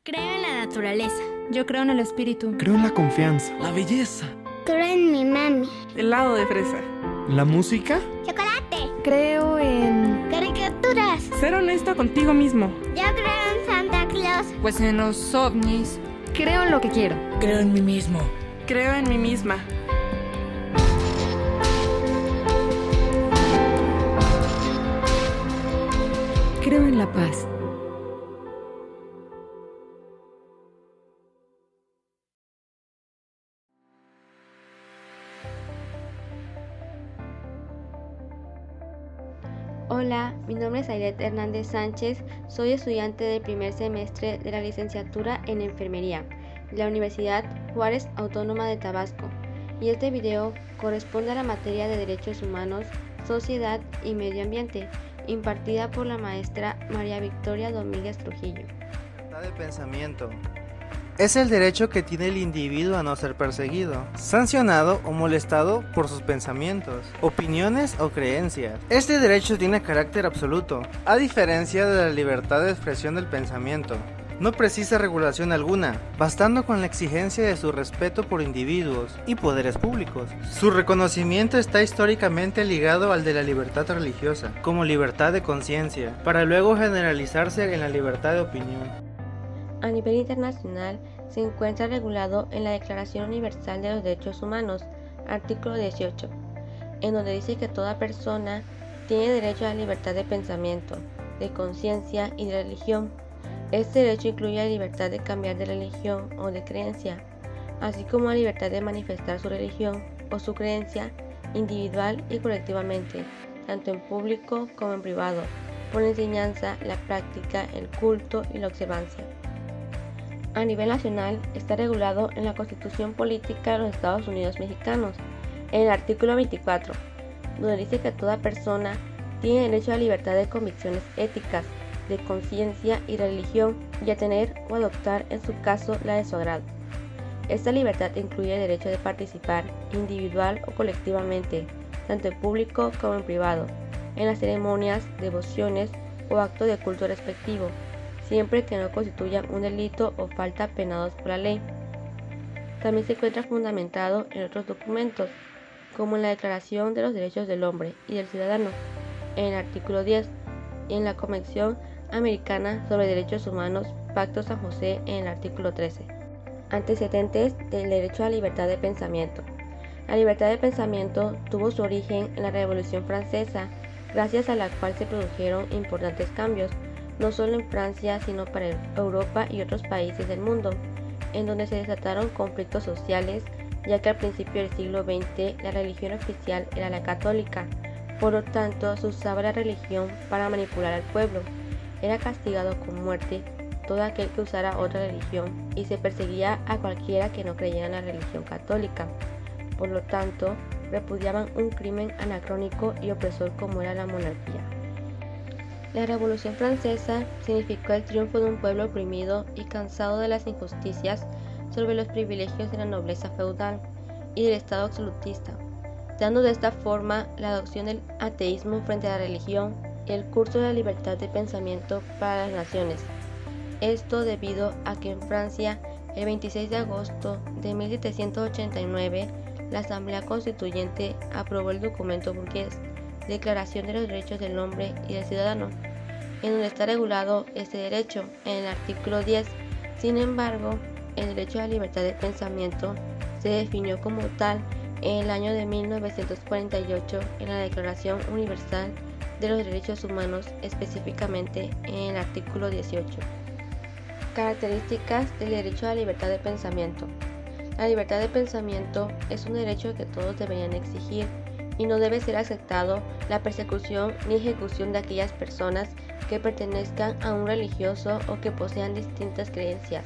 Creo en la naturaleza. Yo creo en el espíritu. Creo en la confianza. La belleza. Creo en mi mami. Helado de fresa. ¿La música? Chocolate. Creo en... caricaturas. Ser honesto contigo mismo. Yo creo en Santa Claus. Pues en los ovnis. Creo en lo que quiero. Creo en mí mismo. Creo en mí misma. Creo en la paz. Hola, mi nombre es Ailet Hernández Sánchez, soy estudiante del primer semestre de la licenciatura en Enfermería de la Universidad Juárez Autónoma de Tabasco, y este video corresponde a la materia de Derechos Humanos, Sociedad y Medio Ambiente, impartida por la maestra María Victoria Domínguez Trujillo. Libertad de pensamiento. Es el derecho que tiene el individuo a no ser perseguido, sancionado o molestado por sus pensamientos, opiniones o creencias. Este derecho tiene carácter absoluto, a diferencia de la libertad de expresión del pensamiento. No precisa regulación alguna, bastando con la exigencia de su respeto por individuos y poderes públicos. Su reconocimiento está históricamente ligado al de la libertad religiosa, como libertad de conciencia, para luego generalizarse en la libertad de opinión. A nivel internacional, se encuentra regulado en la Declaración Universal de los Derechos Humanos, artículo 18, en donde dice que toda persona tiene derecho a la libertad de pensamiento, de conciencia y de religión. Este derecho incluye la libertad de cambiar de religión o de creencia, así como la libertad de manifestar su religión o su creencia individual y colectivamente, tanto en público como en privado, por la enseñanza, la práctica, el culto y la observancia. A nivel nacional, está regulado en la Constitución Política de los Estados Unidos Mexicanos, en el artículo 24, donde dice que toda persona tiene derecho a la libertad de convicciones éticas, de conciencia y religión, y a tener o adoptar en su caso la de su agrado. Esta libertad incluye el derecho de participar individual o colectivamente, tanto en público como en privado, en las ceremonias, devociones o actos de culto respectivo, siempre que no constituyan un delito o falta penados por la ley. También se encuentra fundamentado en otros documentos, como en la Declaración de los Derechos del Hombre y del Ciudadano, en el artículo 10, y en la Convención Americana sobre Derechos Humanos, Pacto San José, en el artículo 13. Antecedentes del derecho a la libertad de pensamiento. La libertad de pensamiento tuvo su origen en la Revolución Francesa, gracias a la cual se produjeron importantes cambios, no solo en Francia, sino para Europa y otros países del mundo, en donde se desataron conflictos sociales, ya que al principio del siglo XX la religión oficial era la católica. Por lo tanto, se usaba la religión para manipular al pueblo. Era castigado con muerte todo aquel que usara otra religión, y se perseguía a cualquiera que no creyera en la religión católica. Por lo tanto, repudiaban un crimen anacrónico y opresor como era la monarquía. La Revolución Francesa significó el triunfo de un pueblo oprimido y cansado de las injusticias sobre los privilegios de la nobleza feudal y del Estado absolutista, dando de esta forma la adopción del ateísmo frente a la religión y el curso de la libertad de pensamiento para las naciones. Esto debido a que en Francia, el 26 de agosto de 1789, la Asamblea Constituyente aprobó el documento burgués, Declaración de los Derechos del Hombre y del Ciudadano, en donde está regulado este derecho en el artículo 10. Sin embargo, el derecho a la libertad de pensamiento se definió como tal en el año de 1948 en la Declaración Universal de los Derechos Humanos, específicamente en el artículo 18. Características del derecho a la libertad de pensamiento. La libertad de pensamiento es un derecho que todos deberían exigir, y no debe ser aceptado la persecución ni ejecución de aquellas personas que pertenezcan a un religioso o que posean distintas creencias.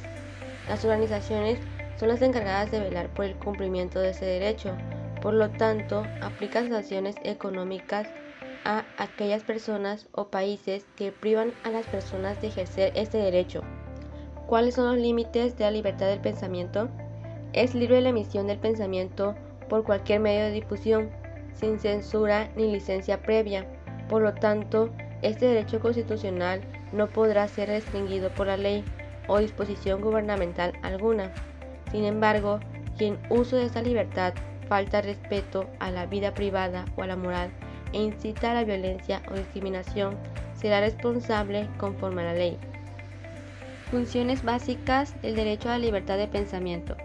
Las organizaciones son las encargadas de velar por el cumplimiento de ese derecho, por lo tanto, aplican sanciones económicas a aquellas personas o países que privan a las personas de ejercer este derecho. ¿Cuáles son los límites de la libertad del pensamiento? Es libre la emisión del pensamiento por cualquier medio de difusión, sin censura ni licencia previa. Por lo tanto, este derecho constitucional no podrá ser restringido por la ley, o disposición gubernamental alguna. Sin embargo, quien uso de esta libertad falta respeto a la vida privada o a la moral e incita a la violencia o discriminación, será responsable conforme a la ley. Funciones básicas del derecho a la libertad de pensamiento.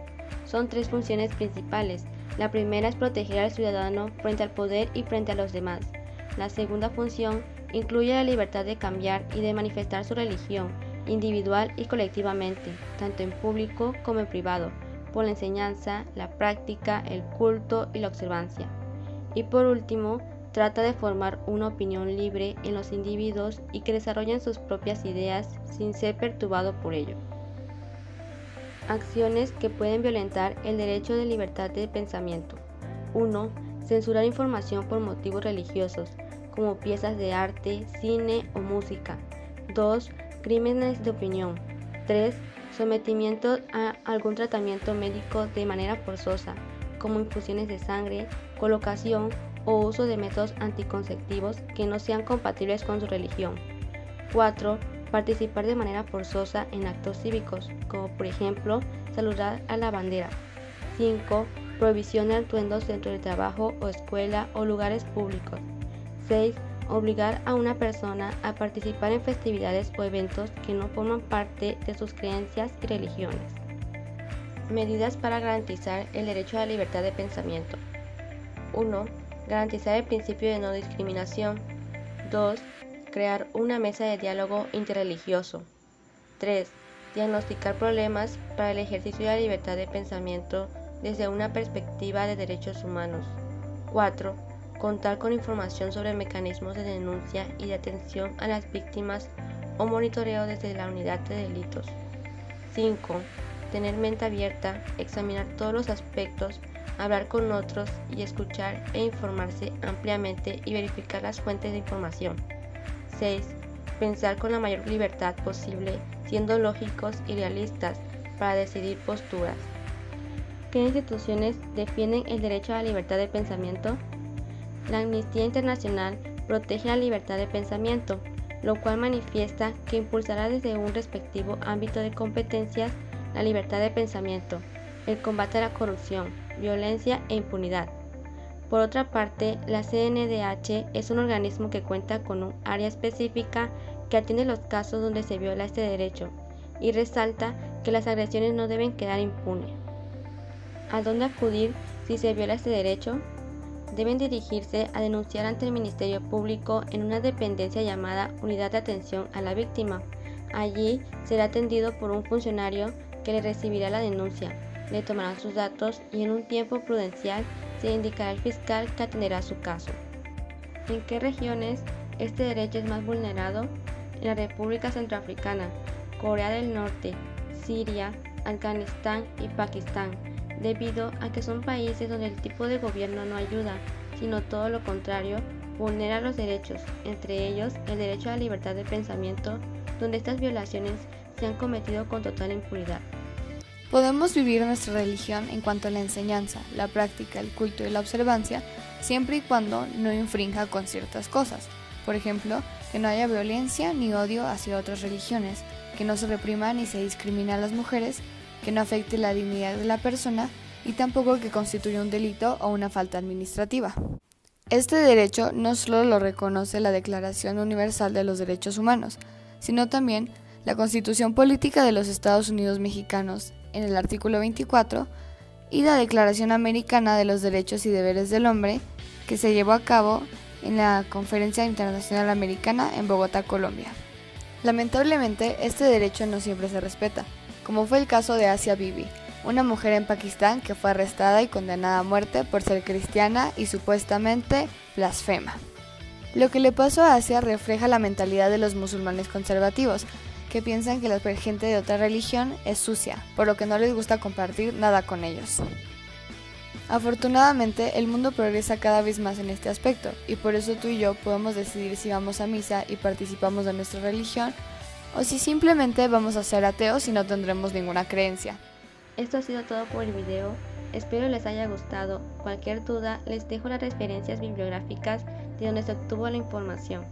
Son tres funciones principales. La primera es proteger al ciudadano frente al poder y frente a los demás. La segunda función incluye la libertad de cambiar y de manifestar su religión, individual y colectivamente, tanto en público como en privado, por la enseñanza, la práctica, el culto y la observancia. Y por último, trata de formar una opinión libre en los individuos y que desarrollen sus propias ideas sin ser perturbado por ello. Acciones que pueden violentar el derecho de libertad de pensamiento. 1. Censurar información por motivos religiosos, como piezas de arte, cine o música. 2. Crímenes de opinión. 3. Sometimiento a algún tratamiento médico de manera forzosa, como infusiones de sangre, colocación o uso de métodos anticonceptivos que no sean compatibles con su religión. 4. Participar de manera forzosa en actos cívicos, como por ejemplo saludar a la bandera. 5. Prohibición de atuendos dentro del trabajo o escuela o lugares públicos. 6. Obligar a una persona a participar en festividades o eventos que no forman parte de sus creencias y religiones. Medidas para garantizar el derecho a la libertad de pensamiento. 1. Garantizar el principio de no discriminación. 2. Crear una mesa de diálogo interreligioso. 3. Diagnosticar problemas para el ejercicio de la libertad de pensamiento desde una perspectiva de derechos humanos. 4. Contar con información sobre mecanismos de denuncia y de atención a las víctimas o monitoreo desde la unidad de delitos. 5. Tener mente abierta, examinar todos los aspectos, hablar con otros y escuchar e informarse ampliamente y verificar las fuentes de información. 6. Pensar con la mayor libertad posible, siendo lógicos y realistas para decidir posturas. ¿Qué instituciones defienden el derecho a la libertad de pensamiento? La Amnistía Internacional protege la libertad de pensamiento, lo cual manifiesta que impulsará desde un respectivo ámbito de competencias la libertad de pensamiento, el combate a la corrupción, violencia e impunidad. Por otra parte, la CNDH es un organismo que cuenta con un área específica que atiende los casos donde se viola este derecho y resalta que las agresiones no deben quedar impunes. ¿A dónde acudir si se viola este derecho? Deben dirigirse a denunciar ante el Ministerio Público en una dependencia llamada Unidad de Atención a la Víctima. Allí será atendido por un funcionario que le recibirá la denuncia, le tomará sus datos y en un tiempo prudencial se indicará al fiscal que atenderá su caso. ¿En qué regiones este derecho es más vulnerado? En la República Centroafricana, Corea del Norte, Siria, Afganistán y Pakistán, debido a que son países donde el tipo de gobierno no ayuda, sino todo lo contrario, vulnera los derechos, entre ellos el derecho a la libertad de pensamiento, donde estas violaciones se han cometido con total impunidad. Podemos vivir nuestra religión en cuanto a la enseñanza, la práctica, el culto y la observancia, siempre y cuando no infrinja con ciertas cosas. Por ejemplo, que no haya violencia ni odio hacia otras religiones, que no se reprima ni se discrimine a las mujeres, que no afecte la dignidad de la persona y tampoco que constituya un delito o una falta administrativa. Este derecho no solo lo reconoce la Declaración Universal de los Derechos Humanos, sino también la Constitución Política de los Estados Unidos Mexicanos en el artículo 24 y la Declaración Americana de los Derechos y Deberes del Hombre, que se llevó a cabo en la Conferencia Internacional Americana en Bogotá, Colombia. Lamentablemente, este derecho no siempre se respeta, como fue el caso de Asia Bibi, una mujer en Pakistán que fue arrestada y condenada a muerte por ser cristiana y supuestamente blasfema. Lo que le pasó a Asia refleja la mentalidad de los musulmanes conservativos, que piensan que la gente de otra religión es sucia, por lo que no les gusta compartir nada con ellos. Afortunadamente, el mundo progresa cada vez más en este aspecto, y por eso tú y yo podemos decidir si vamos a misa y participamos de nuestra religión, o si simplemente vamos a ser ateos y no tendremos ninguna creencia. Esto ha sido todo por el video, espero les haya gustado. Cualquier duda les dejo las referencias bibliográficas de donde se obtuvo la información.